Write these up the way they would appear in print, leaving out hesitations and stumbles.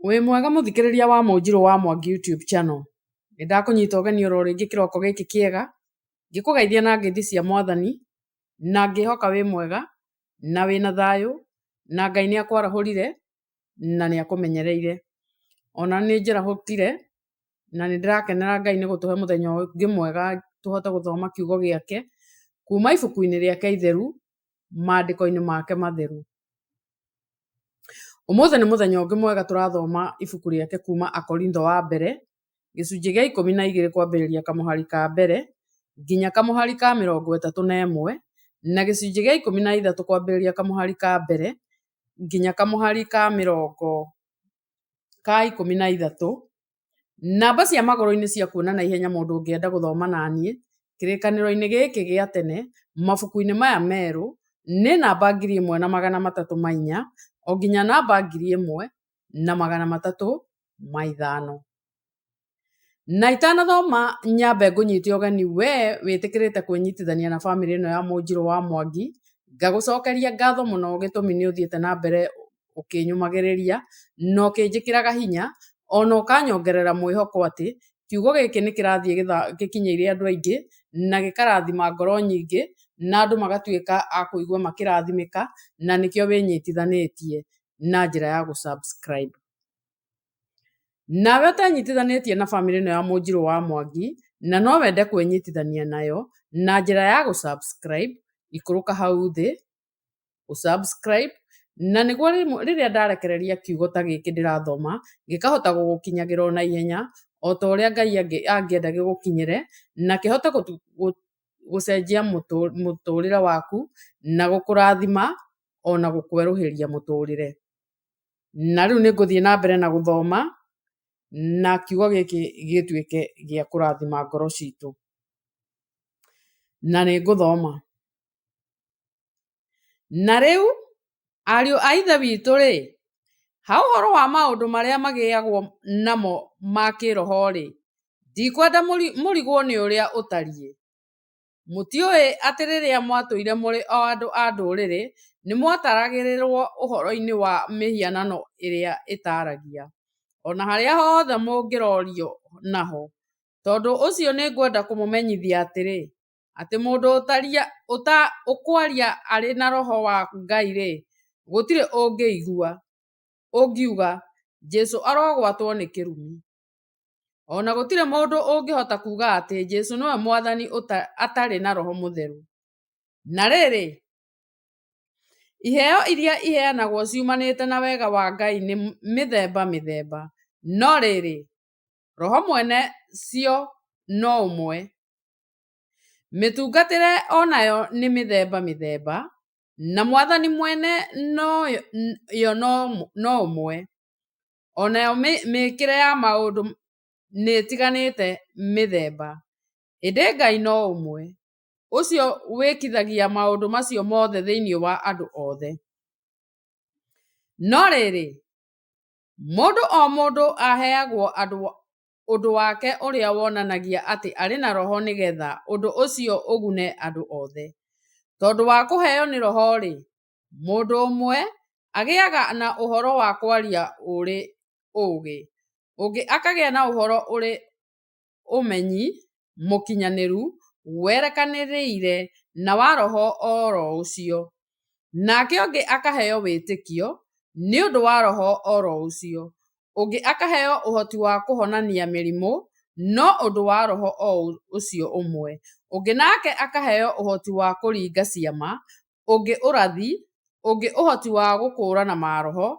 Wĩ mwega mũthikĩrĩria wa Mũnjirũ wa Mwangi YouTube channel. Nĩndakũnyita ũgeni oro rĩngĩ kĩroko gĩkĩ kĩega, ngĩkũgeithia na ngeithi cia Mwathani, na ngĩhoka wĩ mwega, na wĩna thayũ, na Ngai nĩakwarahũrire, na nĩakũmenyereire. Ona nĩ njĩrahũkire, na nĩndĩrakenera Ngai nĩ gũtũhe mũthenya ũngĩ mwega tũhote gũthoma kiugo gĩake, kuma ibuku-inĩ rĩake itheru, maandĩko-inĩ make matheru. Ũmũthĩ nĩ mũthenya ũngĩ mwega tũrathoma ibuku rĩake kuma Akorintho wa mbere, gĩcunjĩ gĩa 12 kwambĩrĩria kamũhari ka mbere, nginya kamũhari ka 31, na gĩcunjĩ gĩa 13 kwambĩrĩria kamũhari ka mbere, nginya kamũhari ka 13. Namba cia magũrũ-inĩ cia kuona na ihenya mũndũ ũngĩenda gũthoma naniĩ, kĩrĩkanĩro-inĩ gĩkĩ gĩa tene, mabuku-inĩ maya merũ, nĩ namba 1304, o nginya namba 1305. Na itanathoma nyambe ngũnyite ũgeni we wĩtĩkĩrĩte kwĩnyitithania na bamĩrĩ ĩno ya Mũnjirũ wa Mwangi, ngagũcokeria ngatho mũno gĩtũmi nĩ ũthiĩte na mbere ũkĩnyũmagĩrĩria, na ũkĩnjĩkĩraga hinya, ona ũkanyongerera mwĩhoko atĩ kiugo gĩkĩ nĩ kĩrathiĩ gĩkinyĩire andũ aingĩ, na gĩkarathima ngoro nyingĩ, na andũ magatuĩka a kũigua makĩrathimĩka, na nĩkĩo wĩnyitithanĩtie na njĩra ya gũ subscribe. Nawe ũtenyitithanĩtie na bamĩrĩ ĩno ya Mũnjirũ wa Mwangi, na no wende kwĩnyitithania nayo na njĩra ya gũ subscribe, ikũrũka hau thĩ, gũ subscribe, na nĩguo rĩrĩa ndarekereria kiugo ta gĩkĩ ndĩrathoma, gĩkahota gũgũkinyagĩra na ihenya, o ta ũrĩa Ngai angĩenda gĩgũkinyĩre, na kĩhote gũcenjia mũtũrĩre waku, na gũkũrathima, ona gũkwerũhĩria mũtũrĩre. Na rĩu nĩ ngũthiĩ na mbere na gũthoma, na kiugo gĩkĩ gĩtuĩke gĩa kũrathima ngoro citũ. Na nĩ ngũthoma. Na rĩu, ariũ a ithe witũ-rĩ, ha ũhoro wa maũndũ marĩa magĩagwo namo ma kĩroho-rĩ, ndikwenda mũrigwo nĩ ũrĩa ũtariĩ. Mũtiũĩ atĩ rĩrĩa mwatũire mũrĩ o andũ a ndũrĩrĩ, nĩ mwataragĩrĩrwo ũhoro-inĩ wa mĩhianano ĩrĩa ĩtaragia, ona harĩa hothe mũngĩrorio naho. Tondũ ũcio nĩ ngwenda kũmũmenyithia atĩrĩ, atĩ mũndũ ũkwaria arĩ na roho wa Ngai-rĩ, gũtirĩ ũngiuga Jesũ arogwatwo nĩ kĩrumi. Ona gũtirĩ mũndũ ũngĩhota kuga atĩ Jesũ nĩwe Mwathani atarĩ na Roho Mũtheru. Na rĩrĩ, iheo iria iheanagwo ciumanĩte na wega wa Ngai nĩ mĩthemba mĩthemba, no rĩrĩ, Roho mwene cio no ũmwe. Mĩtungatĩre onayo nĩ mĩthemba mĩthemba, na Mwathani mwene yo no ũmwe. Onayo mĩĩkĩre ya maũndũ nĩ ĩtiganĩte mĩthemba, ĩndĩ Ngai no ũmwe, ũcio wĩkithagia maũndũ macio mothe thĩinĩ wa andũ othe. No rĩrĩ, mũndũ o mũndũ aheagwo ũndũ wake ũrĩa wonanagia atĩ arĩ na Roho nĩgetha ũndũ ũcio ũgune andũ othe. Tondũ wa kũheo nĩ Roho-rĩ, mũndũ ũmwe agĩaga na ũhoro wa kwaria ũrĩ ũũgĩ, ũngĩ akagĩa na ũhoro ũrĩ ũmenyi mũkinyanĩru, werekanĩrĩire na wa Roho oro ũcio. Nake ũngĩ akaheo wĩtĩkio nĩ ũndũ wa Roho oro ũcio. Ũngĩ akaheo ũhoti wa kũhonania mĩrimũ no ũndũ wa Roho o ũcio ũmwe. Ũngĩ nake akaheo ũhoti wa kũringa ciama, ũngĩ ũrathi, ũngĩ ũhoti wa gũkũũrana maroho,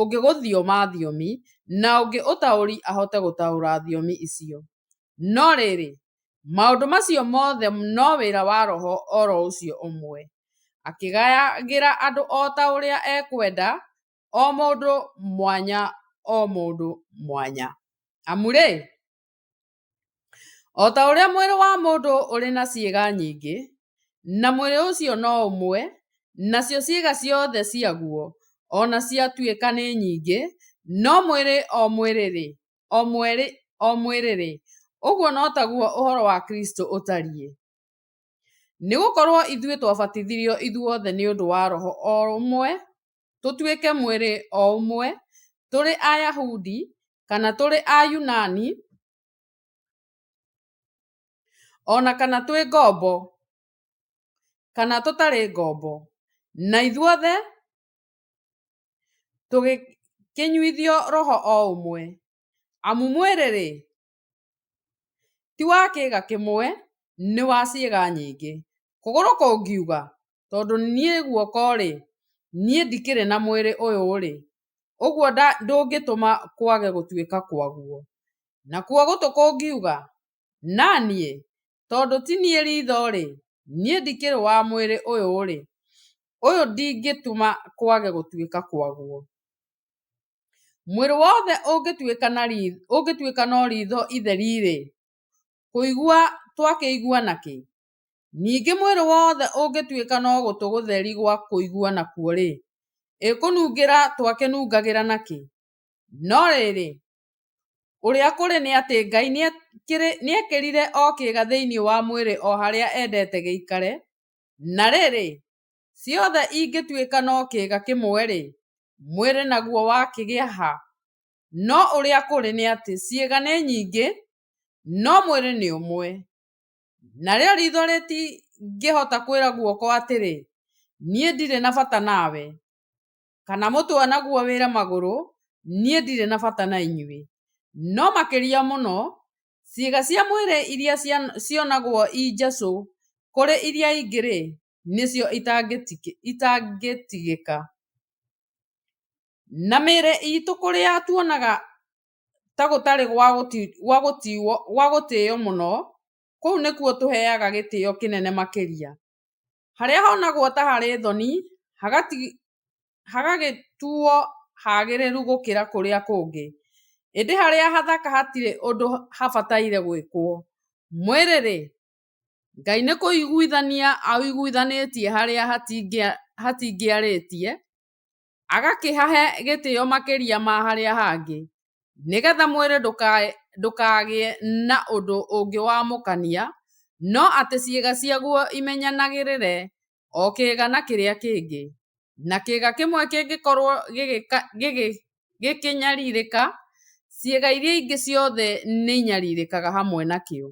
ũngĩ gũthioma thiomi, na ũngĩ ũtaũri ahote gũtaũra thiomi icio. No rĩrĩ, maũndũ macio mothe no wĩra wa Roho oro ũcio ũmwe, akĩgayagĩra andũ o ta ũrĩa ekwenda, o mũndũ mwanya o mũndũ mwanya. Amu-rĩ, o ta ũrĩa mwĩrĩ wa mũndũ ũrĩ na ciĩga nyingĩ, na mwĩrĩ ũcio no ũmwe, nacio ciĩga ciothe ciaguo ona ciatuĩka nĩ nyingĩ, no mwĩrĩ o mwĩrĩ-rĩ, ũguo no taguo ũhoro wa Kristo ũtariĩ. Nĩgũkorwo ithuĩ twabatithirio ithuothe nĩ ũndũ wa Roho o ũmwe, tũtuĩke mwĩrĩ o ũmwe, tũrĩ Ayahudi kana tũrĩ Ayunani, ona kana twĩ ngombo kana tũtarĩ ngombo, na ithuothe tũgĩkĩnyuithio roho o ũmwe, amu mwĩrĩ-rĩ ti wa kĩĩga kĩmwe, nĩ wa ciĩga nyingĩ. Kũgũrũ kũngiuga tondũ niĩ guoko-rĩ, niĩ ndikĩrĩ na mwĩrĩ ũyũ-rĩ, ũguo ndũngĩtũma kwage gũtuĩka kwaguo. Nakuo gũtũ kũngiuga naniĩ tondũ ti niĩ ritho-rĩ, niĩ ndikĩrĩ wa mwĩrĩ ũyũ-rĩ, ũyũ ndingĩtũma kwage gũtuĩka kwaguo. Mwĩrĩ wothe ũngĩtuĩka no ritho itheri-rĩ, kũigua twakĩigua nakĩ? Ningĩ mwĩrĩ wothe ũngĩtuĩka no gũtũ gũtheri gwa kũigua nakuo-rĩ, kũnungĩra twakĩnungagĩra nakĩ? No rĩrĩ, ũrĩa kũrĩ nĩ atĩ Ngai nĩekĩrire o kĩĩga thĩinĩ wa mwĩrĩ o harĩa endete gĩikare, na rĩrĩ, ciothe ingĩtuĩka no kĩĩga kĩmwe-rĩ, mwĩrĩ naguo wakĩgĩa ha? No ũrĩa kũrĩ nĩ atĩ ciĩga nĩ nyingĩ, no mwĩrĩ nĩ ũmwe. Narĩo ritho rĩtingĩhota kwĩra guoko atĩrĩ, niĩ ndirĩ na bata nawe, kana mũtwe naguo wĩre magũrũ, niĩ ndirĩ na bata na inyuĩ. No makĩria mũno, ciĩga cia mwĩrĩ iria cionagwo njecũ kũrĩ iria ingĩ-rĩ, nĩcio itangĩtigĩka. Na mĩĩrĩ itũ kũrĩa tuonaga ta gũtarĩ gwa gũtĩo mũno, kũu nĩkuo tũheaga gĩtĩo kĩnene makĩria. Harĩa honagwo ta harĩ thoni, hagagĩtuo hagĩrĩru gũkĩra kũrĩa kũngĩ. Ĩndĩ harĩa hathaka hatirĩ ũndũ habataire gwĩkwo. Mwĩrĩ-rĩ, Ngai nĩ kũiguithania aũiguithanĩtie harĩa hatingĩarĩtie, agakĩhahe gĩtĩo makĩria ma harĩa hangĩ, nĩgetha mwĩrĩ ndũkagĩe na ũndũ ũngĩwamũkania, no atĩ ciĩga ciaguo imenyanagĩrĩre o kĩĩga na kĩrĩa kĩngĩ. Na kĩĩga kĩmwe kĩngĩkorwo gĩkĩnyarirĩka, ciĩga iria ingĩ ciothe nĩinyarirĩkaga hamwe nakĩo.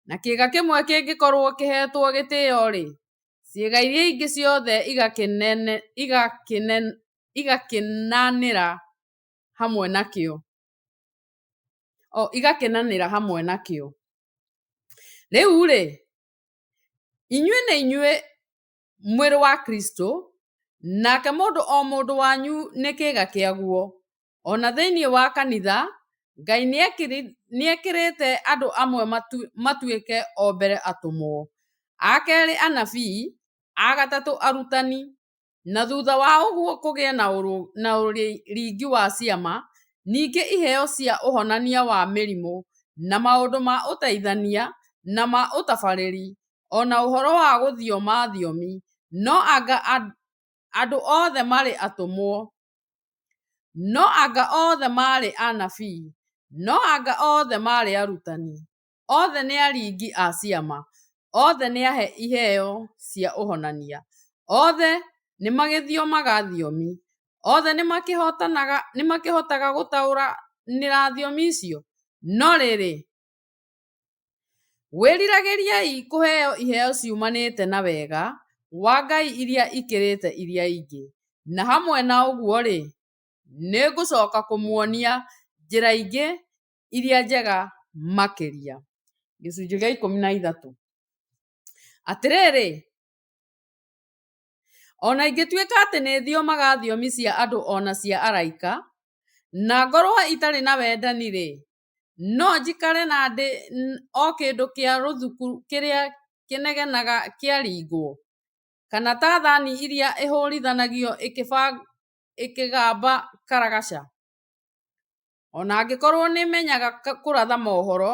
Na kĩĩga kĩmwe kĩngĩkorwo kĩhetwo gĩtĩo-rĩ, ciĩga iria ingĩ ciothe igakenanĩra hamwe nakĩo. Rĩu-rĩ, inyuĩ nĩ inyuĩ mwĩrĩ wa Kristũ, nake mũndũ o mũndũ wanyu nĩ kĩĩga kĩaguo. Ona thĩinĩ wa kanitha, Ngai nĩekĩrĩte andũ amwe matuĩke o mbere atũmwo, a kerĩ anabii, a gatatũ arutani, na thutha wa ũguo kũgĩe na ũringi wa ciama, ningĩ iheo cia ũhonania wa mĩrimũ, na maũndũ ma ũteithania na ma ũtabarĩri, ona ũhoro wa gũthioma thiomi. No anga andũ othe marĩ atũmwo, no anga othe marĩ anabii, no anga othe marĩ arutani, othe nĩ aringi a ciama, othe nĩ ahe iheo cia ũhonania, othe nĩ magĩthiomaga thiomi, othe nĩmakĩhotaga gũtaũranĩra thiomi icio. No rĩrĩ, wĩriragĩriai kũheo iheo ciumanĩte na wega wa Ngai iria ikĩrĩte iria ingĩ, na hamwe na ũguo-rĩ, nĩngũcoka kũmuonia njĩra ingĩ iria njega makĩria. Gĩcunjĩ gĩa 13. Atĩrĩrĩ, ona ingĩtuĩka atĩ nĩ thiomaga thiomi cia andũ ona cia araika, na ngorwo itarĩ na wendani-rĩ, no njikare na ndĩ o kĩndũ kĩa rũthuku kĩrĩa kĩnegenaga kĩaringwo, kana ta thani iria ihũrithanagio ĩkĩgamba karagaca. Ona angĩkorwo nĩmenyaga kũratha mohoro,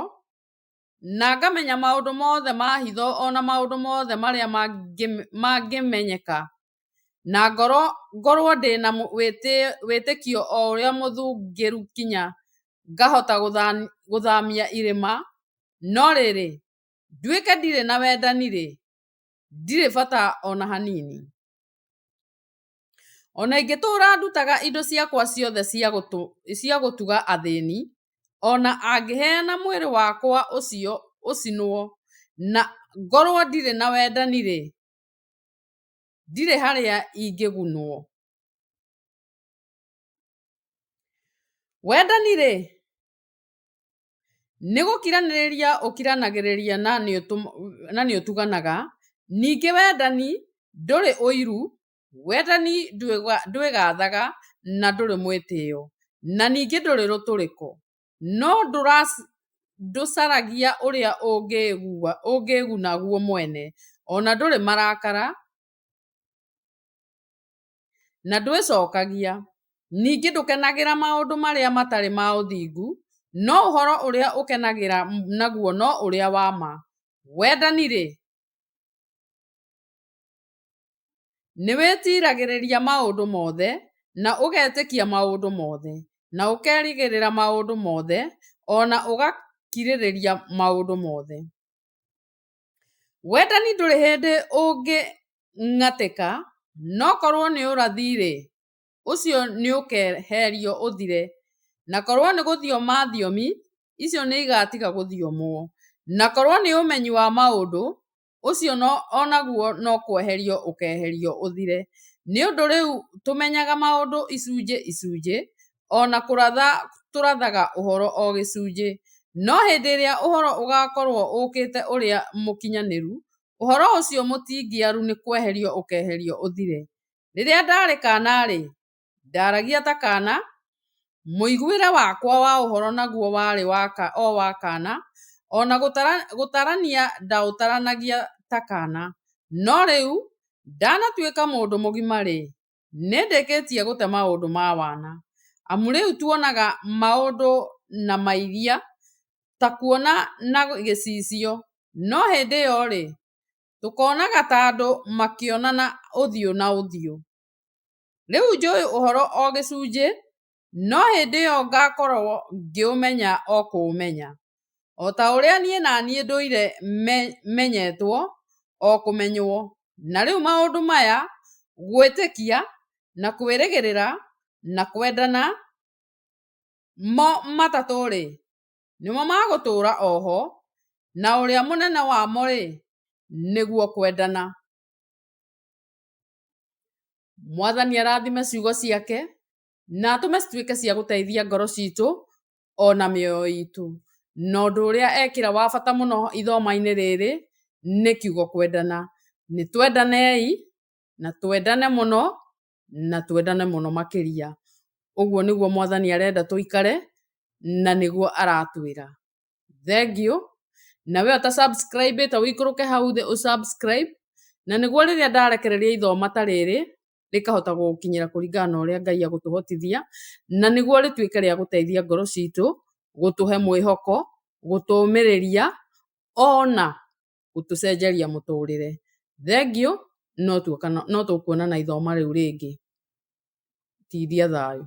na ngamenya maũndũ mothe ma hitho, ona maũndũ mothe marĩa mangĩmenyeka, na ngorwo ndĩna wĩtĩkio o ũrĩa mũthũngĩru kinya ngahota gũthamia irĩma, no rĩrĩ, nduĩke ndirĩ na wendani-rĩ, ndirĩ bata ona hanini. ona ingĩtũra ndutaga indo ciakwa ciothe cia gũtuga athĩni, ona angĩheana mwĩrĩ wakwa ũcinwo na ngorwo ndirĩ na wendani-rĩ, ndirĩ harĩa ingĩgunwo. Wendani-rĩ, nĩ gũkiranĩrĩria ũkiranagĩrĩria na nĩ ũtuganaga. Ningĩ wendani ndũrĩ ũiru, wendani ndwĩgathaga na ndũrĩ mwĩtĩo, na ningĩ ndũrĩ rũtũrĩko, no ndũcaragia ũrĩa ũngĩguna guo mwene, ona ndũrĩ marakara na ndwĩcokagia. Ningĩ ndũkenagĩra maũndũ marĩa matarĩ ma ũthingu, no ũhoro ũrĩa ũkenagĩra naguo no ũrĩa wa ma. Wendani-rĩ, nĩ wĩtiragĩrĩria maũndũ mothe, na ũgetĩkia maũndũ mothe, na ũkerĩgĩrĩra maũndũ mothe, ona ũgakirĩrĩria maũndũ mothe. Wendani ndũrĩ hĩndĩ ũngĩng'atĩka, no korwo nĩ ũrathi-rĩ, ũcio nĩ ũkeherio ũthire, na korwo nĩ gũthioma thiomi, icio nĩ igatiga gũthiomwo, na korwo nĩ ũmenyi wa maũndũ, ũcio onaguo no kweherio ũkeherio ũthire. Nĩ ũndũ rĩu tũmenyaga maũndũ icunjĩ icunjĩ, ona kũratha tũrathaga ũhoro o gĩcunjĩ, no hĩndĩ ĩrĩa ũhoro ũgakorwo ũkĩte ũrĩa mũkinyanĩru, ũhoro ũcio mũtingiaru nĩ kweherio ũkeherio ũthire. Rĩrĩa ndarĩ kana-rĩ, ndaragia ta kana, mũiguĩre wakwa wa ũhoro naguo warĩ o wa kana, ona gũtarania ndaũtaranagia ta kana. No rĩu ndanatuĩka mũndũ mũgima-rĩ, nĩ ndĩkĩtie gũte maũndũ ma wana, amu rĩu tuonaga maũndũ na mairia ta kuona na gĩcicio, no hĩndĩ ĩyo-rĩ, tũkonaga ta andũ makĩonana ũthiũ na ũthiũ. Rĩu njũĩ ũhoro o gĩcunjĩ, no hĩndĩ ĩyo ngakorwo ngĩũmenya o kũũmenya, o ta ũrĩa niĩ na niĩ ndũire menyetwo o kũmenywo. Na rĩu maũndũ maya, gwĩtĩkia na kwĩrĩgĩrĩra na kwendana, mo matatũ-rĩ, nĩmo magũtũra oho, na ũrĩa mũnene wamo-rĩ, nĩguo kwendana. Mwathani arathime ciugo ciake, na atũme cituĩke cia gũteithia ngoro citũ ona mĩoyo itũ. Na ũndũ ũrĩa ekĩra wa bata mũno ithomo-inĩ rĩrĩ nĩ kiugo kwendana. Nĩ twendanei na twendane mũno na twendane mũno makĩria. Ũguo nĩguo Mwathani arenda tũikare na nĩguo aratwĩra. Thengiũ, na we ũta subscribe ta ũikũrũke hau thĩ subscribe, na nĩguo rĩrĩa ndarekereria ithoma ta rĩrĩ rĩkahota gũgũkinyĩra kũringana na ũrĩa Ngai agũtũhotithia, na nĩguo rĩtuĩke rĩa gũteithia ngoro citũ, gũtũhe mwĩhoko, gũtũũmĩrĩria, ona gũtũcenjeria mũtũrĩre. Thengiũ, no tũkuonana ithoma rĩu rĩngĩ. Tithia thayũ.